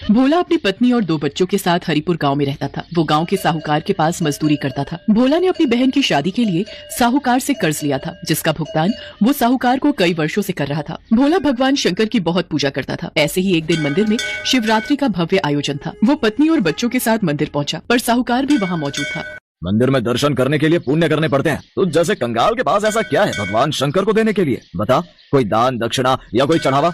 भोला अपनी पत्नी और 2 बच्चों के साथ हरिपुर गांव में रहता था। वो गांव के साहूकार के पास मजदूरी करता था। भोला ने अपनी बहन की शादी के लिए साहूकार से कर्ज लिया था, जिसका भुगतान वो साहूकार को कई वर्षों से कर रहा था। भोला भगवान शंकर की बहुत पूजा करता था। ऐसे ही एक दिन मंदिर में शिवरात्रि का भव्य आयोजन था। वो पत्नी और बच्चों के साथ मंदिर पहुंचा, पर साहूकार भी वहाँ मौजूद था। मंदिर में दर्शन करने के लिए पुण्य करने पड़ते हैं, तो जैसे कंगाल के पास ऐसा क्या है भगवान शंकर को देने के लिए? बता, कोई दान दक्षिणा या कोई चढ़ावा?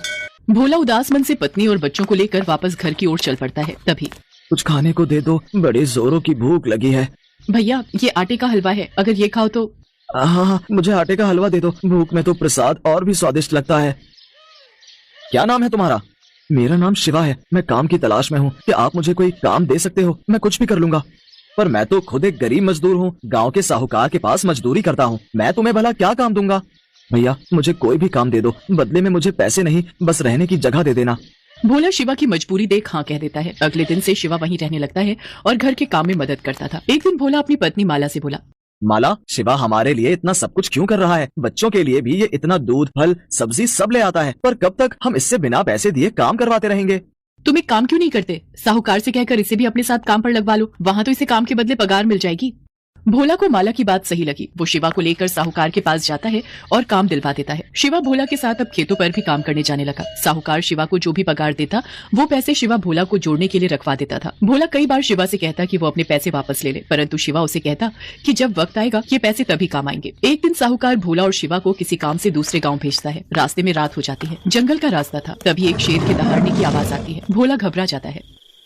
भोला उदास मन से पत्नी और बच्चों को लेकर वापस घर की ओर चल पड़ता है। तभी कुछ खाने को दे दो, बड़े जोरों की भूख लगी है। भैया, ये आटे का हलवा है, अगर ये खाओ तो। हाँ, मुझे आटे का हलवा दे दो, भूख में तो प्रसाद और भी स्वादिष्ट लगता है। क्या नाम है तुम्हारा? मेरा नाम शिवा है। मैं काम की तलाश में हूँ। क्या आप मुझे कोई काम दे सकते हो? मैं कुछ भी कर लूंगा। पर मैं तो खुद एक गरीब मजदूर हूँ, गांव के साहूकार के पास मजदूरी करता हूँ। मैं तुम्हें भला क्या काम दूंगा? भैया, मुझे कोई भी काम दे दो, बदले में मुझे पैसे नहीं, बस रहने की जगह दे देना। भोला शिवा की मजबूरी देख हाँ कह देता है। अगले दिन से शिवा वहीं रहने लगता है और घर के काम में मदद करता था। एक दिन भोला अपनी पत्नी माला से बोला, माला, शिवा हमारे लिए इतना सब कुछ क्यों कर रहा है? बच्चों के लिए भी ये इतना दूध, फल, सब्जी सब ले आता है, पर कब तक हम इससे बिना पैसे दिए काम करवाते रहेंगे? तुम एक काम क्यों नहीं करते? साहूकार से कहकर इसे भी अपने साथ काम पर लगवा लो, वहाँ तो इसे काम के बदले पगार मिल जाएगी। भोला को माला की बात सही लगी। वो शिवा को लेकर साहूकार के पास जाता है और काम दिलवा देता है। शिवा भोला के साथ अब खेतों पर भी काम करने जाने लगा। साहूकार शिवा को जो भी पगार देता, वो पैसे शिवा भोला को जोड़ने के लिए रखवा देता था। भोला कई बार शिवा से कहता कि वो अपने पैसे वापस ले ले, परंतु शिवा उसे कहता कि जब वक्त आएगा ये पैसे तभी काम आएंगे। एक दिन साहूकार भोला और शिवा को किसी काम से दूसरे गाँव भेजता है। रास्ते में रात हो जाती है। जंगल का रास्ता था। तभी एक शेर के दहाड़ने की आवाज आती है। भोला घबरा जाता है।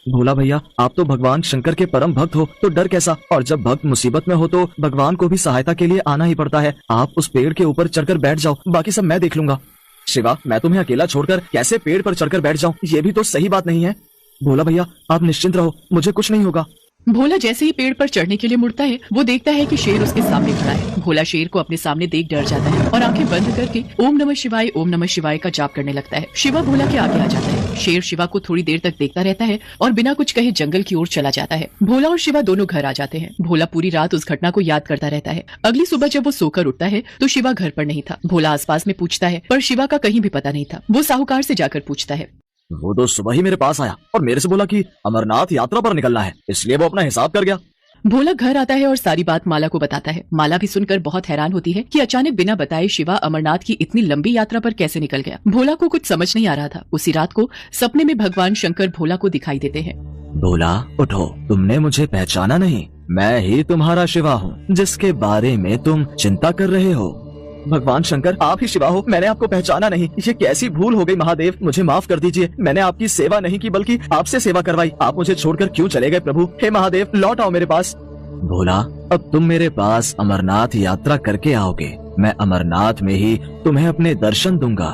भोला भैया, आप तो भगवान शंकर के परम भक्त हो, तो डर कैसा? और जब भक्त मुसीबत में हो तो भगवान को भी सहायता के लिए आना ही पड़ता है। आप उस पेड़ के ऊपर चढ़कर बैठ जाओ, बाकी सब मैं देख लूंगा। शिवा, मैं तुम्हें अकेला छोड़कर कैसे पेड़ पर चढ़कर बैठ जाऊं? ये भी तो सही बात नहीं है। भोला भैया, आप निश्चिंत रहो, मुझे कुछ नहीं होगा। भोला जैसे ही पेड़ पर चढ़ने के लिए मुड़ता है, वो देखता है कि शेर उसके सामने खड़ा है। भोला शेर को अपने सामने देख डर जाता है और आंखें बंद करके ओम नमः शिवाय का जाप करने लगता है। शिवा भोला के आगे आ जाता है। शेर शिवा को थोड़ी देर तक देखता रहता है और बिना कुछ कहे जंगल की ओर चला जाता है। भोला और शिवा दोनों घर आ जाते हैं। भोला पूरी रात उस घटना को याद करता रहता है। अगली सुबह जब वो सोकर उठता है तो शिवा घर पर नहीं था। भोला आसपास में पूछता है, पर शिवा का कहीं भी पता नहीं था। वो साहूकार से जाकर पूछता है। वो तो सुबह ही मेरे पास आया और मेरे से बोला कि अमरनाथ यात्रा पर निकलना है, इसलिए वो अपना हिसाब कर गया। भोला घर आता है और सारी बात माला को बताता है। माला भी सुनकर बहुत हैरान होती है कि अचानक बिना बताए शिवा अमरनाथ की इतनी लंबी यात्रा पर कैसे निकल गया। भोला को कुछ समझ नहीं आ रहा था। उसी रात को सपने में भगवान शंकर भोला को दिखाई देते हैं। भोला उठो, तुमने मुझे पहचाना नहीं? मैं ही तुम्हारा शिवा हूँ, जिसके बारे में तुम चिंता कर रहे हो। भगवान शंकर, आप ही शिवा हो, मैंने आपको पहचाना नहीं। ये कैसी भूल हो गई महादेव, मुझे माफ कर दीजिए। मैंने आपकी सेवा नहीं की बल्कि आपसे सेवा करवाई। आप मुझे छोड़कर क्यों चले गए प्रभु? हे महादेव, लौट आओ मेरे पास। भोला, अब तुम मेरे पास अमरनाथ यात्रा करके आओगे। मैं अमरनाथ में ही तुम्हें अपने दर्शन दूंगा।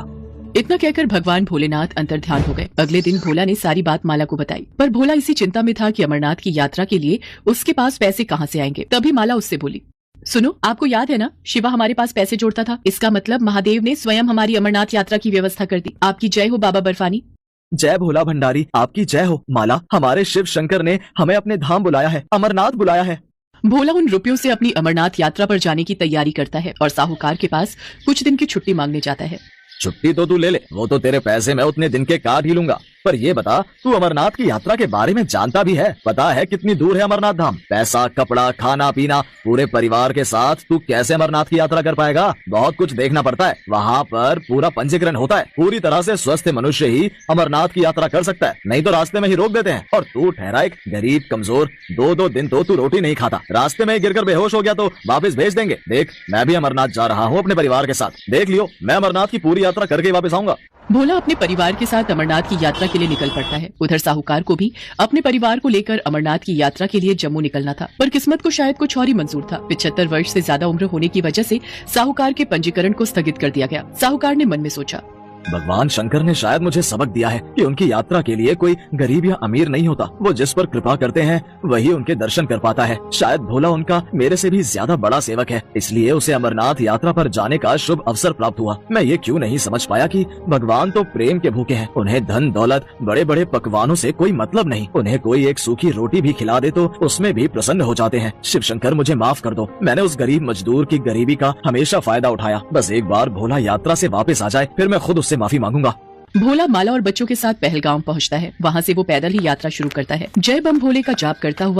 इतना कहकर भगवान भोलेनाथ अंतर्ध्यान हो गए। अगले दिन भोला ने सारी बात माला को बताई, पर भोला इसी चिंता में था कि अमरनाथ की यात्रा के लिए उसके पास पैसे कहाँ से आएंगे। तभी माला उससे बोली, सुनो, आपको याद है ना, शिवा हमारे पास पैसे जोड़ता था। इसका मतलब महादेव ने स्वयं हमारी अमरनाथ यात्रा की व्यवस्था कर दी। आपकी जय हो बाबा बर्फानी। जय भोला भंडारी, आपकी जय हो। माला, हमारे शिव शंकर ने हमें अपने धाम बुलाया है, अमरनाथ बुलाया है। भोला उन रुपयों से अपनी अमरनाथ यात्रा पर जाने की तैयारी करता है और साहूकार के पास कुछ दिन की छुट्टी मांगने जाता है। छुट्टी तो तू ले ले, वो तो तेरे पैसे मैं उतने दिन के काट ही लूंगा। पर ये बता, तू अमरनाथ की यात्रा के बारे में जानता भी है? पता है कितनी दूर है अमरनाथ धाम? पैसा, कपड़ा, खाना पीना, पूरे परिवार के साथ तू कैसे अमरनाथ की यात्रा कर पाएगा? बहुत कुछ देखना पड़ता है। वहाँ पर पूरा पंजीकरण होता है। पूरी तरह से स्वस्थ मनुष्य ही अमरनाथ की यात्रा कर सकता है, नहीं तो रास्ते में ही रोक देते हैं। और तू ठहरा एक गरीब कमजोर, 2-2 दिन तो तू रोटी नहीं खाता। रास्ते में गिरकर बेहोश हो गया तो वापस भेज देंगे। देख, मैं भी अमरनाथ जा रहा हूँ अपने परिवार के साथ। देख लियो, मैं अमरनाथ की पूरी यात्रा करके वापस आऊंगा। भोला अपने परिवार के साथ अमरनाथ की यात्रा के लिए निकल पड़ता है। उधर साहूकार को भी अपने परिवार को लेकर अमरनाथ की यात्रा के लिए जम्मू निकलना था, पर किस्मत को शायद कुछ और ही मंजूर था। 75 वर्ष से ज्यादा उम्र होने की वजह से साहूकार के पंजीकरण को स्थगित कर दिया गया। साहूकार ने मन में सोचा, भगवान शंकर ने शायद मुझे सबक दिया है कि उनकी यात्रा के लिए कोई गरीब या अमीर नहीं होता। वो जिस पर कृपा करते हैं वही उनके दर्शन कर पाता है। शायद भोला उनका मेरे से भी ज्यादा बड़ा सेवक है, इसलिए उसे अमरनाथ यात्रा पर जाने का शुभ अवसर प्राप्त हुआ। मैं ये क्यों नहीं समझ पाया कि भगवान तो प्रेम के भूखे हैं। उन्हें धन दौलत, बड़े बड़े पकवानों से कोई मतलब नहीं। उन्हें कोई एक सूखी रोटी भी खिला दे तो उसमें भी प्रसन्न हो जाते हैं। शिव शंकर, मुझे माफ कर दो। मैंने उस गरीब मजदूर की गरीबी का हमेशा फायदा उठाया। बस एक बार भोला यात्रा से वापस आ जाए, फिर मैं खुद उससे माफी मांगूंगा। भोला माला और बच्चों के साथ पहलगाम पहुंचता है। वहां से वो पैदल ही यात्रा शुरू करता है। जय बम भोले का जाप करता हुआ